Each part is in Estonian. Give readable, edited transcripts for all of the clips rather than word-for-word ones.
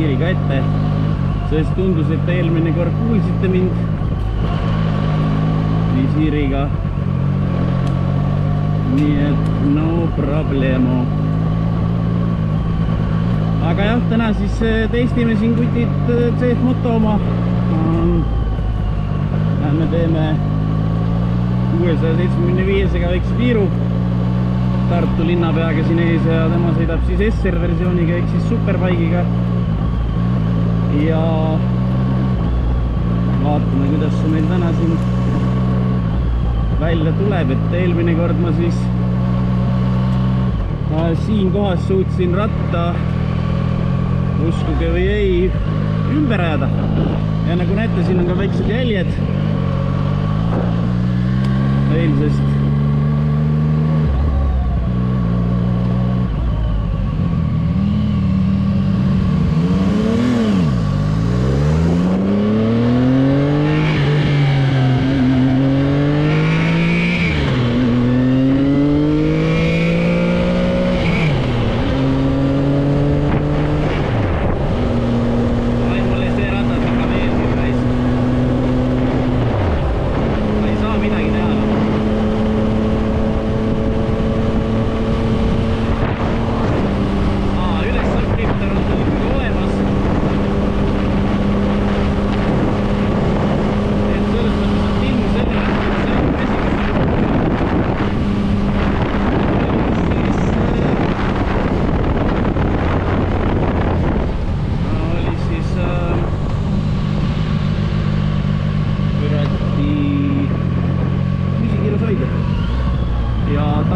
siiriga ette, sest tundus, et eelmine kord kuulsite mind nii siiriga. Nii et no problemo. Aga jah, täna siis testime siin kutid CF Moto oma. Me teeme 675-ga väikse tiiru Tartu linnapeaga siin ees ja tema sõidab siis SR versiooniga ehk siis superbike'iga. Ja vaatame, kuidas see meil täna siin välja tuleb, et eelmine kord ma siis siin kohas suutsin ratta, uskuge või ei, ümber ajada. Ja nagu näete, siin on ka väiksed jäljed eilsest.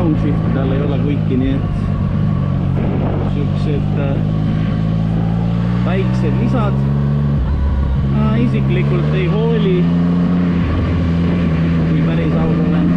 Downshift tal ei ole kuiki, nii et siuksed väiksed lisad. Isiklikult ei hooli, kui päris aus olen.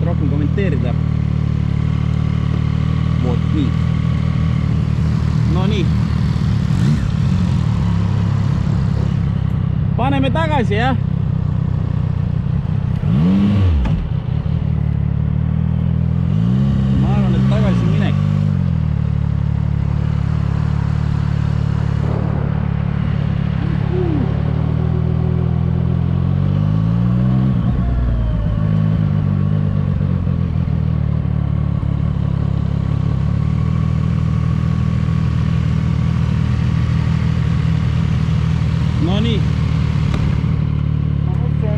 rohkem kommenteerida. Vot nii. No nii. Paneme tagasi, jah? Ma arvan, et tagasi minek. No nii.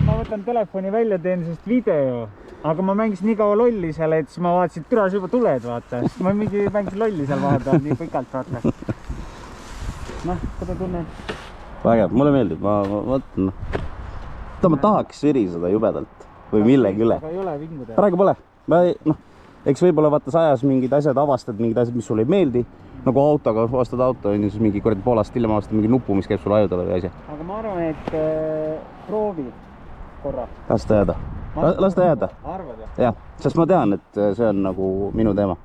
Ma võtan telefoni välja, teen sest video, aga ma mängisin nii kaua lolli seal, et siis ma vaatasin, et türas juba tuled, vaata. Ma mängisin lolli seal vahepeal nii pikalt, vaata. Noh, kuidas tunned? Vägev, mulle meeldib, ma mõtlen. Ma tahaks viriseda jubedalt või millegi üle. Aga ei ole vinguda. Praegu pole. Eks võib-olla vaata sa ajas mingid asjad, avastad mingid asjad, mis sulle ei meeldi. Nagu autoga avastad auto, on ju siis mingi kord poolast hiljem avastad mingi nupu, mis käib sulle ajuda või asja. Aga ma arvan, et proovi korra. Las ta jääda. Las ta jääda. Arvad jah? Jah, sest ma tean, et see on nagu minu teema.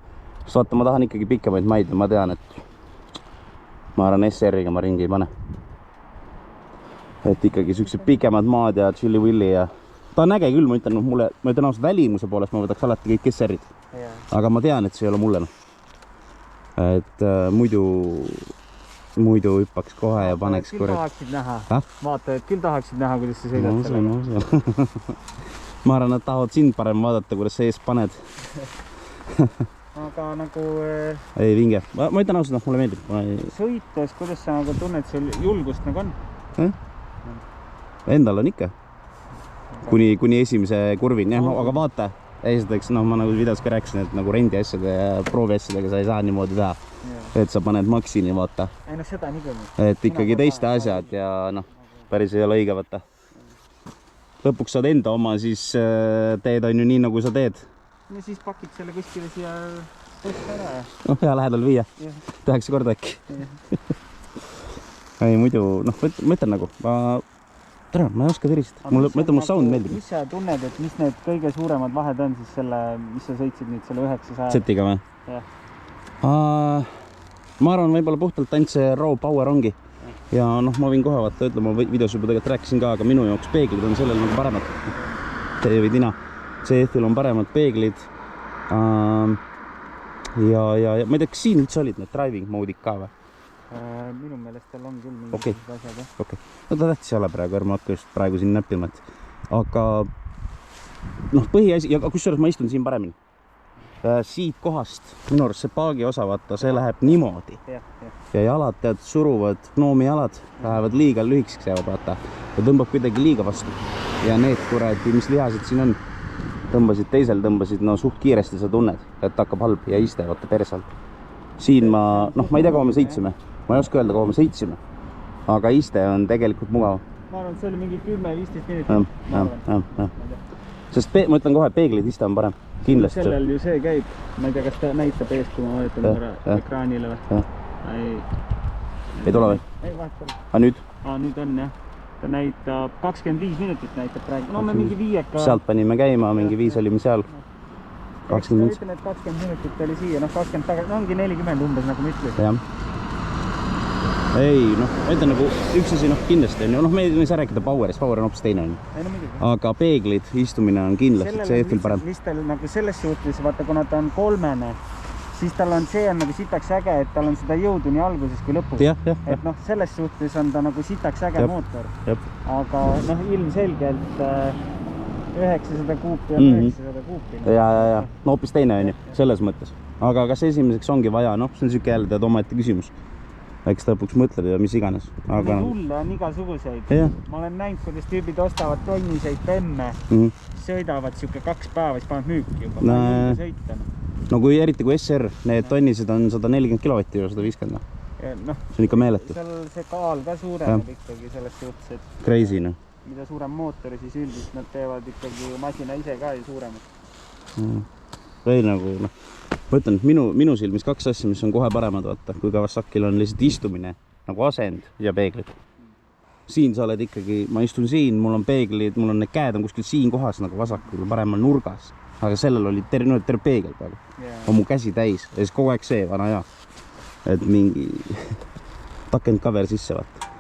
Sest vaata, ma tahan ikkagi pikemaid maid ja ma tean, et ma arvan SR-iga ma ringi ei pane. Et ikkagi siuksed pikemad maad ja chilli-willi ja ta on äge küll, ma ütlen ausalt välimuse poolest, ma võtaks alati kõik SR-id. Aga ma tean, et see ei ole mulle. Et muidu hüppaks kohe ja paneks küll tahaksid näha. Vaata, et küll tahaksid näha, kuidas sa sõidad selle. Ma arvan, nad tahavad sind parem vaadata, kuidas sa ees paned. Aga nagu ei vinge. Ma ütlen ausalt, mulle meeldib. Sõites, kuidas sa nagu tunned, sul julgust nagu on? Endal on ikka. Kuni esimese kurvini, aga vaata. Esiteks, ma nagu videos ka rääkisin, et nagu rendi asjade ja proovi asjadega sa ei saa niimoodi teha. Et sa paned maksini, vaata. Ei no seda nii küll. Et ikkagi teiste asjad ja päris ei ole õige, vaata. Lõpuks saad enda oma, siis teed on ju nii, nagu sa teed. Ja siis pakid selle kuskile siia tõsta ära ja... hea lähedal viia. Tehakse korda äkki. Ei, muidu, ma ütlen nagu, ma ei oska viristada. Ma ütlen, mu sound meeldib. Mis sa tunned, et mis need kõige suuremad vahed on siis selle, mis sa sõitsid nüüd selle 900? Setiga või? Jah. Ma arvan, võib-olla puhtalt ainult see raw power ongi. Ja ma võin kohe vaata, ütlema, videos juba tegelikult rääkisin ka, aga minu jaoks peeglid on sellel nagu paremad. Tee või tina. CF-il on paremad peeglid. Ja ma ei tea, kas siin üldse olid need driving mode'id ka või? Minu meelest tal on küll mingid asjad. Okei. No ta tähtis ei ole praegu, ärma hakka just praegu siin näppima. Aga põhiasi, ja kusjuures ma istun siin paremini. Siit kohast, minu arust see paagi osa, vaata, see läheb niimoodi. Ja jalad tead suruvad, noomi jalad lähevad liiga lühikeseks jäävad, vaata. Ja tõmbab kuidagi liiga vastu. Ja need kuradi, mis lihased siin on, tõmbasid teisel, suht kiiresti sa tunned, et hakkab halb ja iste, vaata persal. Siin ma ei tea, kaua me sõitsime. Ma ei oska öelda, kaua me sõitsime. Aga iste on tegelikult mugav. Ma arvan, et see oli mingi 10-15 minutit. Sest ma ütlen kohe, peeglid iste on parem. Kindlasti. Sellel ju see käib. Ma ei tea, kas ta näitab ees, kui ma vahetan ära ekraanile või? Ei tule või? Ei, vahetan. Aga nüüd? Nüüd on jah. Ta näitab 25 minutit näitab praegu. No me mingi 5-ka. Sealt panime käima, mingi 5 olime seal. 20 minutit. Ütlen, et 20 minutit oli siia, 20 tagasi. Ongi 40 umbes, nagu ma ütlesin. Jah. Ei, ma ütlen nagu üks asi, kindlasti on ju. Me ei saa rääkida powerist, power on hoopis teine on. Aga peeglid, istumine on kindlasti CF-il parem. Mis tal nagu selles suhtes, vaata, kuna ta on 3-ne, siis tal on see on nagu sitaks äge, et tal on seda jõudu nii alguses kui lõpus. Et selles suhtes on ta nagu sitaks äge mootor. Aga ilmselgelt 900 kuupi on 900 kuupi. Ja. Hoopis teine on ju, selles mõttes. Aga kas esimeseks ongi vaja, see on siuke jälle tead omaette küsimus. Eks ta lõpuks mõtleb ja mis iganes. Tulle on igasuguseid. Ma olen näinud, kuidas tüübid ostavad tonniseid bemme, sõidavad siuke 2 päeva, siis panevad müüki juba. Ma ei julge sõita. No eriti kui SR, need tonnised on 140 kilovatti või 150. See on ikka meeletu. Seal see kaal ka suureneb ikkagi selles suhtes, et crazy, mida suurem mootori, siis üldiselt nad teevad ikkagi masina ise ka ju suuremad. Või nagu, ma ütlen, minu silmis 2 asja, mis on kohe paremad, vaata, kui Kawasakil on lihtsalt istumine, nagu asend ja peeglid. Siin sa oled ikkagi, ma istun siin, mul on peeglid, mul on need käed on kuskil siin kohas nagu vasakul, paremal nurgas. aga sellel oli terve peegel peal. On mu käsi täis ja siis kogu aeg see vana hea. Et mingi takend cover sisse vaata.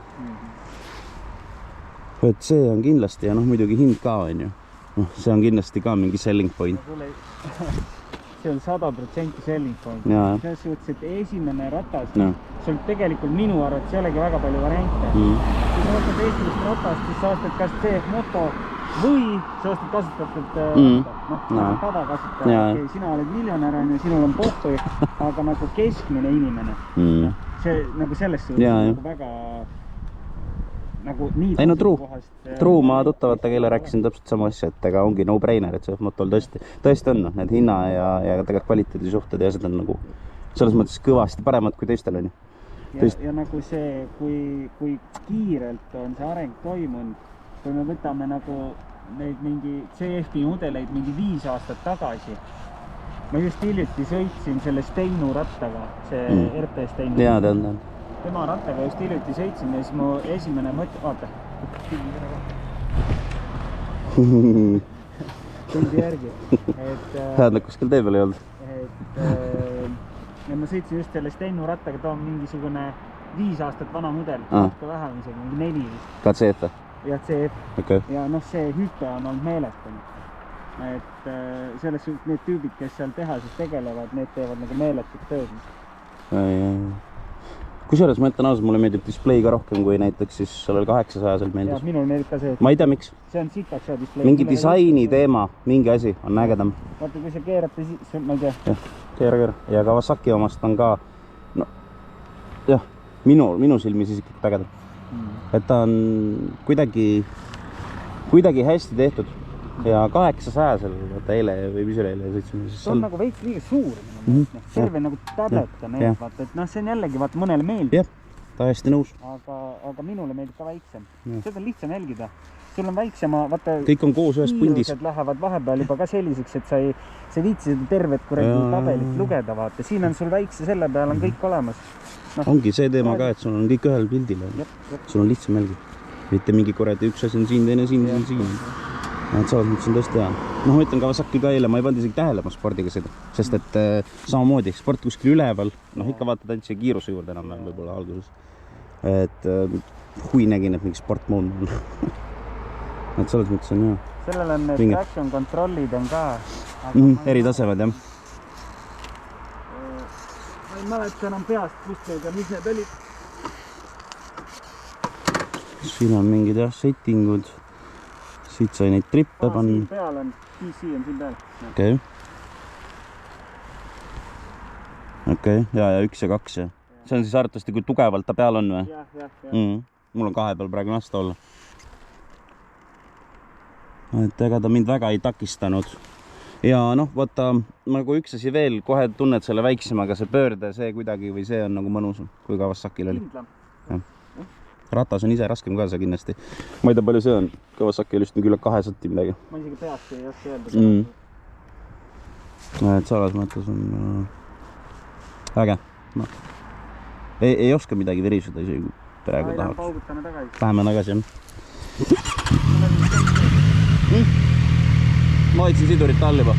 Et see on kindlasti ja noh, muidugi hind ka on ju. Noh, see on kindlasti ka mingi selling point. See on 100% selling point. Selles suhtes, et esimene ratas, sul tegelikult minu arvates ei olegi väga palju variante. Kui sa ostad esimest ratast, siis sa ostad kas CF Moto või sa ostad kasutatud tavakasutaja. Okay, sina oled miljonär ja sinul on pohhu, aga nagu keskmine inimene. See nagu selles suhtes nagu väga nagu nii ei no truu ma tuttavate keele rääkisin täpselt sama asja, et ega ongi no brainer, et see motol tõesti on need hinna ja tegelikult kvaliteedi suhted ja seda on nagu selles mõttes kõvasti paremad kui teistel on ju. Ja nagu see, kui kiirelt on see areng toimunud, kui me võtame nagu neid mingi CF-i mudeleid mingi 5 aastat tagasi, ma just hiljuti sõitsin selle Steinu rattaga, see RT Steinu. Jaa, tean. Tema rattaga just hiljuti sõitsin ja siis mu esimene mõte, vaata. Tuldi järgi. Häädle kuskil tee peal ei olnud. Ja ma sõitsin just selle Steinu rattaga, ta on mingisugune 5 aastat vana mudel, natuke vähem isegi, mingi 4 vist. Ka CF? Jah, CF. Okay. Ja noh, see hüpe on olnud meeletu. Et selles suhtes need tüübid, kes seal tehases tegelevad, need teevad nagu meeletut tööd. Kusjuures ma ütlen ausalt, mulle meeldib display ka rohkem kui näiteks siis sellel 800-sel meeldis. Ja, minul meeldib ka see. Ma ei tea, miks. See on sitaks ja display. Mingi disaini teema, mingi asi on ägedam. Vaata, kui sa keerate, ma ei tea. Jah, keera. Ja Kawasaki omast on ka, no, jah, minu silmis isiklikult ägedam. Et ta on kuidagi hästi tehtud. Ja 800-sel, vaata eile või püsileile sõitsime. See on nagu veits liiga suur. Serve nagu täbeta need, vaata, et noh, see on jällegi, vaata, mõnele meeldib. Jah, ta hästi nõus. Aga minule meeldib ka väiksem. Seda on lihtsam jälgida. Sul on väiksema, vaata, kõik on koos ühes pundis. Kiirused lähevad vahepeal juba ka selliseks, et sa ei viitsi seda tervet tabelit lugeda, vaata. Siin on sul väikse, selle peal on kõik olemas. Ongi see teema ka, et sul on kõik ühel pildil. Sul on lihtsam jälgida. Mitte mingi kuradi, üks asi on siin, teine siin. Et selles mõttes on tõesti hea. Noh, ma ütlen Kawasaki ka eile, ma ei pannud isegi tähelema spordiga seda, sest et samamoodi sport kuskil üleval, noh ikka vaatad ainult see kiiruse juurde enam võib-olla alguses. Et hui nägin, et mingi sportmoon on. Et selles mõttes on hea. Sellel on need traction kontrollid on ka. Eri tasevad, jah. Ma ei mäleta enam peast, kust need ja mis need olid. Siin on mingid jah, settingud. Siit sai neid trippe panna. Siin peal on, PC on siin peal. Okei, ja 1 ja 2 ja. See on siis arvatavasti, kui tugevalt ta peal on või? Jah. Mul on 2 peal praegu lasta olla. Et ega ta mind väga ei takistanud. Ja noh, vaata, nagu üks asi veel, kohe tunned selle väiksemaga, see pöörde, see kuidagi või see on nagu mõnusam, kui Kawasakil oli. Kindlam. Ratas on ise raskem ka see kindlasti. Ma ei tea, palju see on. Kawasaki oli just üle 200 midagi. Ma isegi peast ei oska öelda. Et selles mõttes on äge. No. Ei oska midagi verisuda isegi praegu tahaks. Paugutame tagasi. Läheme tagasi, jah. Ma hoidsin sidurit all juba.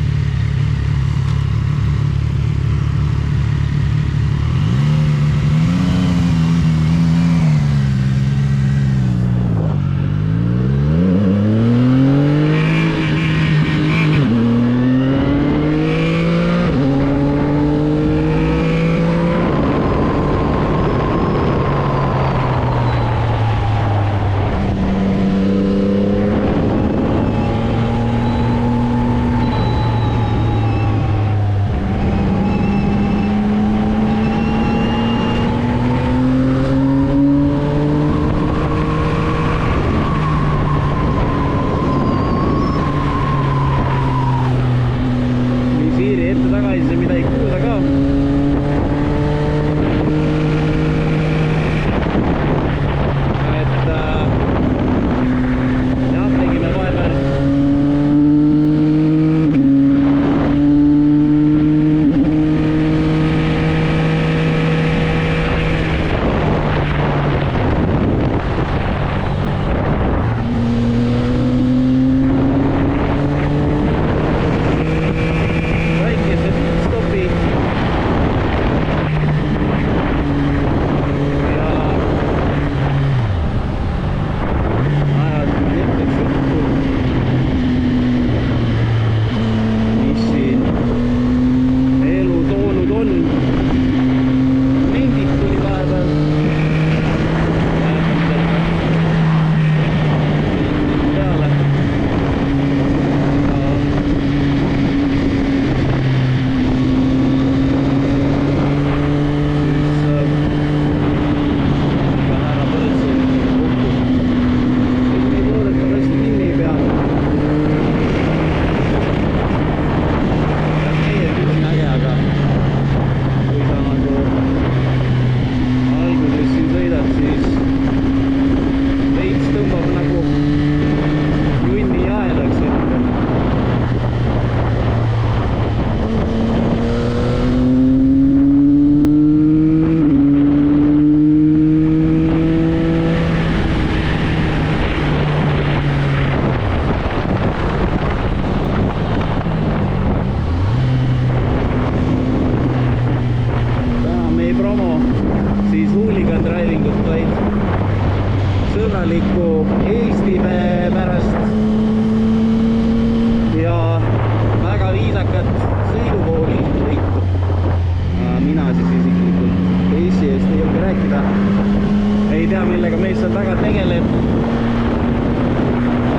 taga tegeleb.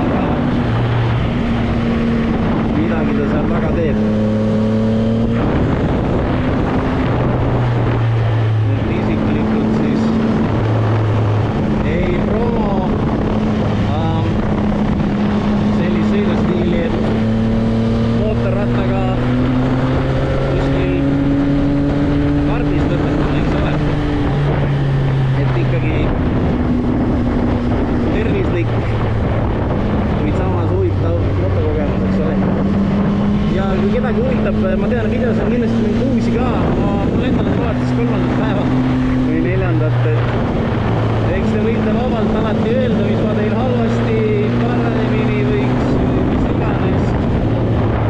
Aga midagi ta seal taga teeb. Isiklikult siis ei promo sellist sõidustiili, et mootorrattaga kuskil kardis lõpetada, eks ole. Et ikkagi tervislik, kuid samas huvitav motokogemus, eks ole. Ja kui kedagi huvitab, ma tean, videos on kindlasti mind uusi ka, ma endal on alates 3. päeva või 4. Eks te võite vabalt alati öelda, mis ma teil halvasti, paremini võiks, mis iganes.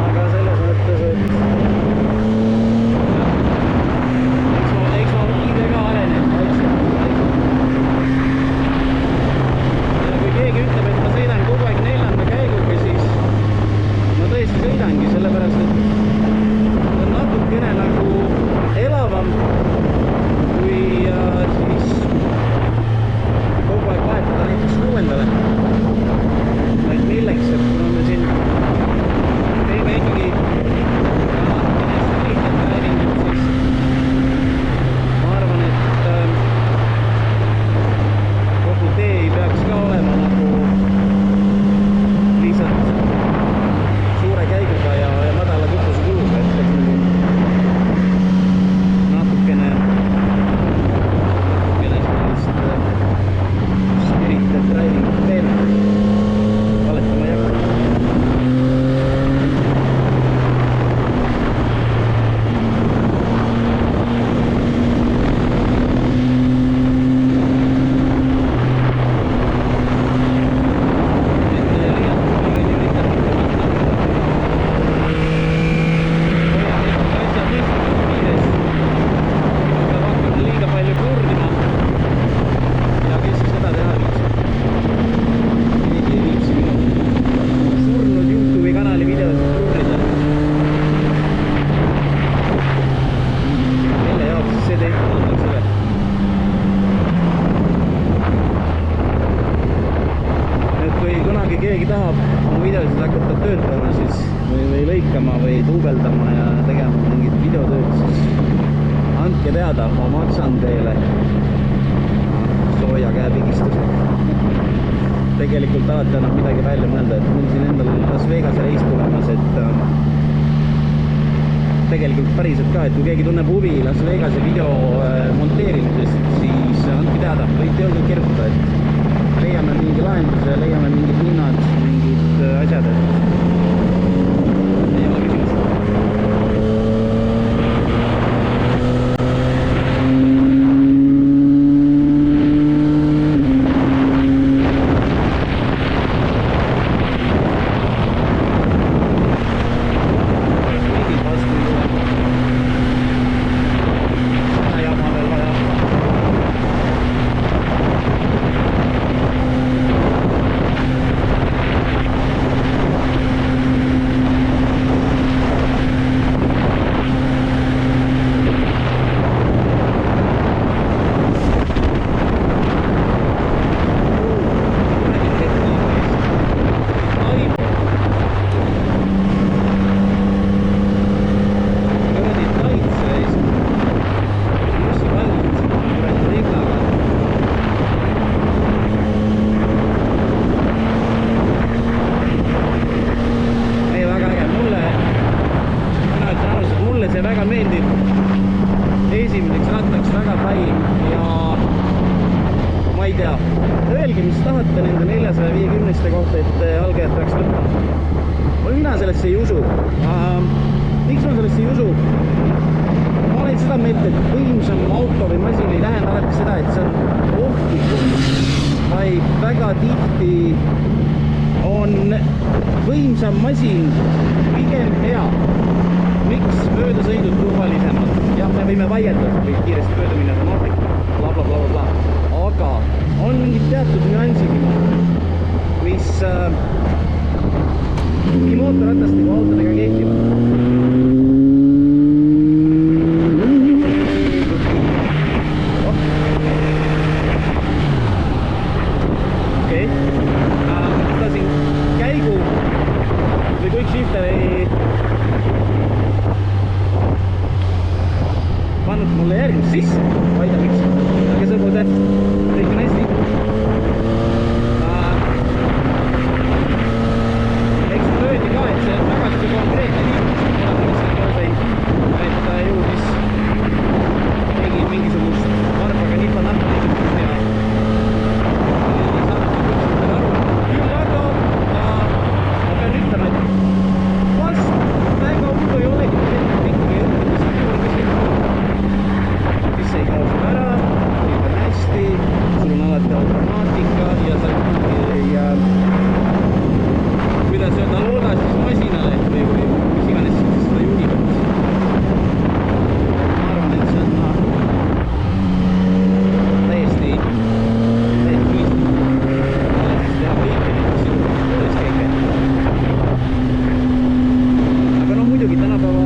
Aga selles mõttes, et eks ma ide ka areneb vaikselt. Ja kui keegi ütleb, et ma sõidan kogu aeg 4. käiguga, siis ma tõesti sõidangi, sellepärast, et on natukene nagu elavam, kui siis kogu aeg vahetada näiteks 6. Et milleks, et kuna me siin teeme ikkagi treeningut, siis ma arvan, et kogu tee ei peaks ka olema nagu lihtsalt suure käiguga ja madala kütuse kuluga, et peaks nagu natukene sellist spirited driving teeme. Valetama ei hakka. Keegi tahab mu videosid hakata töötama siis või lõikama või duubeldama ja tegema mingit videotööd, siis andke teada, ma maksan teile sooja käepigistusega. Tegelikult alati annab midagi välja mõelda, et mul siin endal Las Vegase reis tulemas, et tegelikult päriselt ka, et kui keegi tunneb huvi Las Vegase video monteerimisest, siis andke teada, võite jõudnud kirjutada, et leiame mingi lahenduse, leiame mingid hinnad, mingid asjad, et ei ole küsimus. Mingid vastu ei tule. Seda jama veel vaja. See väga meeldib esimeseks rattaks, väga pai ja ma ei tea, öelge, mis tahate nende 450-ste kohta, et algajad peaks võtma. Mina sellesse ei usu. Miks ma sellesse ei usu? Ma olen seda meelt, et võimsam auto või masin ei tähenda alati seda, et see on ohtlikum, vaid väga tihti on võimsam masin pigem hea. Miks möödasõidud turvalisemad? Jah, me võime vaielda, või kiiresti mööda minna, see on ohtlik, bla bla bla bla. Aga on mingid teatud nüansigi, mis nii mootorratastega kui autodega kehtivad. quick shifteri pannud mulle järgmist sisse, vaida miks, aga see pole täht, kõik on hästi. Eks mulle öeldi ka, et see tagasi see konkreetne liikus, et ta jõudis mingisugust varbaga nipa-nappa niisugust ja küll aga ma pean ütlema, et vast väga hullu ei olegi ikkagi mis ei kao sul ära, kõik on hästi, sul on alati automaatika ja sa kuidas öelda, loodad siis masinale või mis iganes siis seda juhivad. Ma arvan, et see on täiesti mõistlik. Teha kõike, mis siin töös käib. Aga noh, muidugi tänapäeva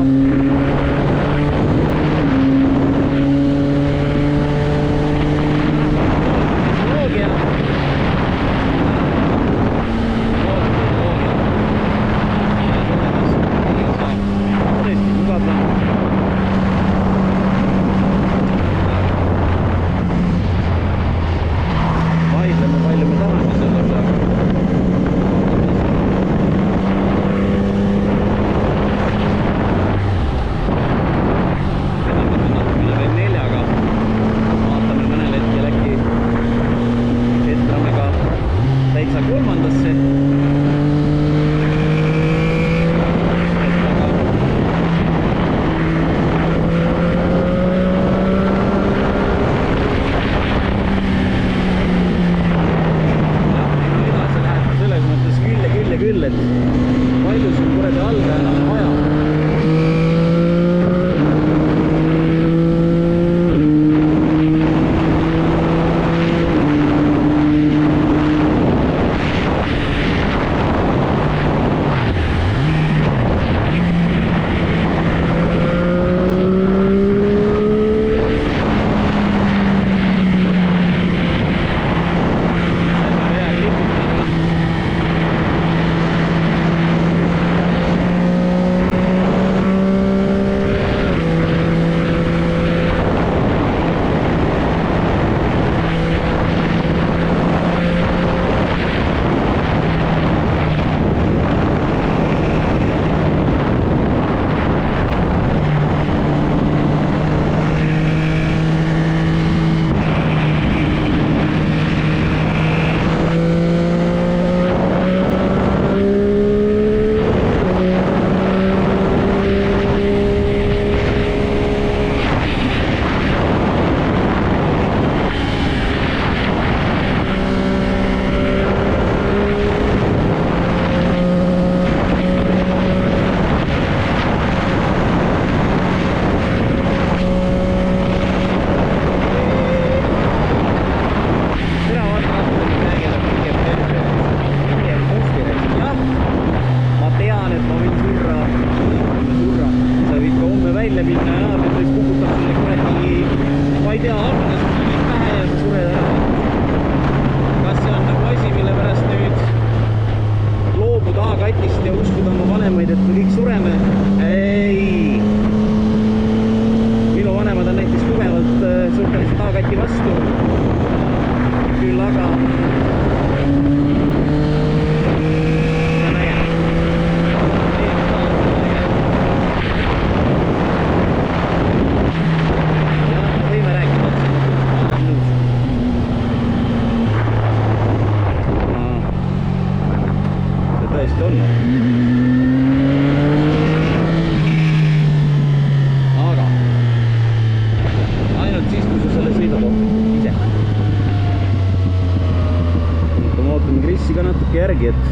järgi, et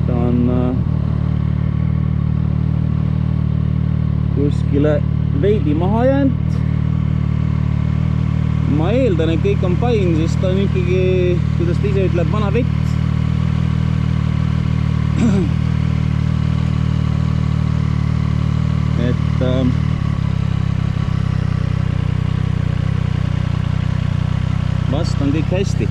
ta on kuskile veidi maha jäänud. Ma eeldan, et kõik on fine, sest ta on ikkagi, kuidas ta ise ütleb, vana vett. Et vast on kõik hästi.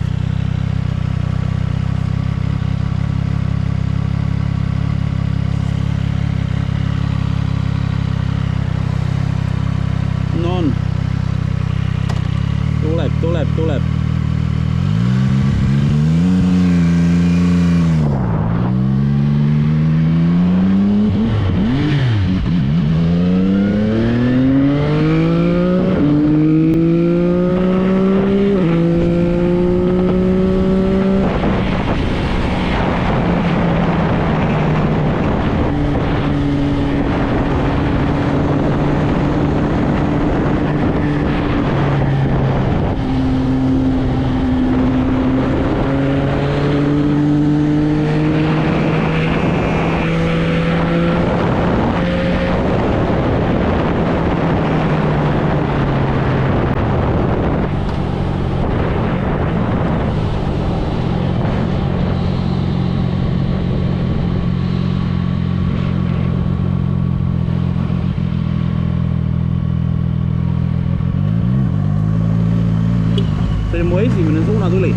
esimene suuna tuli.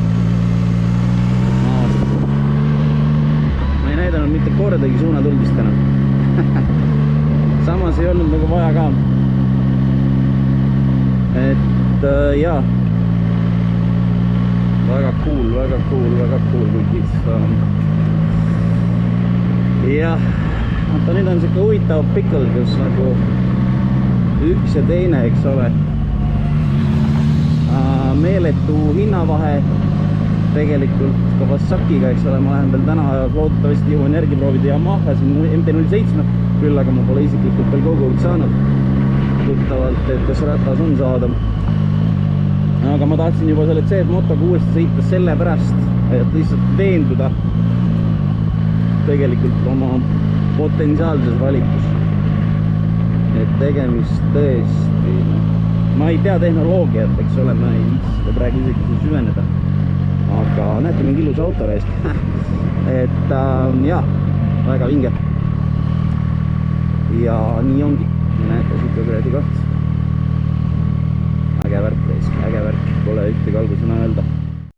Ma ei näidanud mitte kordagi suuna tuldist enam. Samas ei olnud nagu vaja ka. Et jaa. Väga cool kuikis. Jah, vaata nüüd on siuke huvitav pikkel, kus nagu üks ja teine, eks ole. Meeletu hinnavahe tegelikult Kawasakiga, eks ole, ma lähen veel täna loodetavasti jõuan järgi proovida Yamaha siin MT-07, küll aga ma pole isiklikult veel kogu aeg saanud tuttavalt, et kas ratas on saada. Aga ma tahtsin juba selle Z-motoga uuesti sõita selle pärast, et lihtsalt veenduda tegelikult oma potentsiaalses valikus. Et tegemist tõesti, ma ei tea tehnoloogiat, eks ole, ma ei viitsi seda praegu isegi süveneda. Aga näete, mingi ilus auto reest. Et jah, väga vinge. Ja nii ongi. Näete, siuke kuradi koht. Äge värk, pole ühtegi algusena öelda.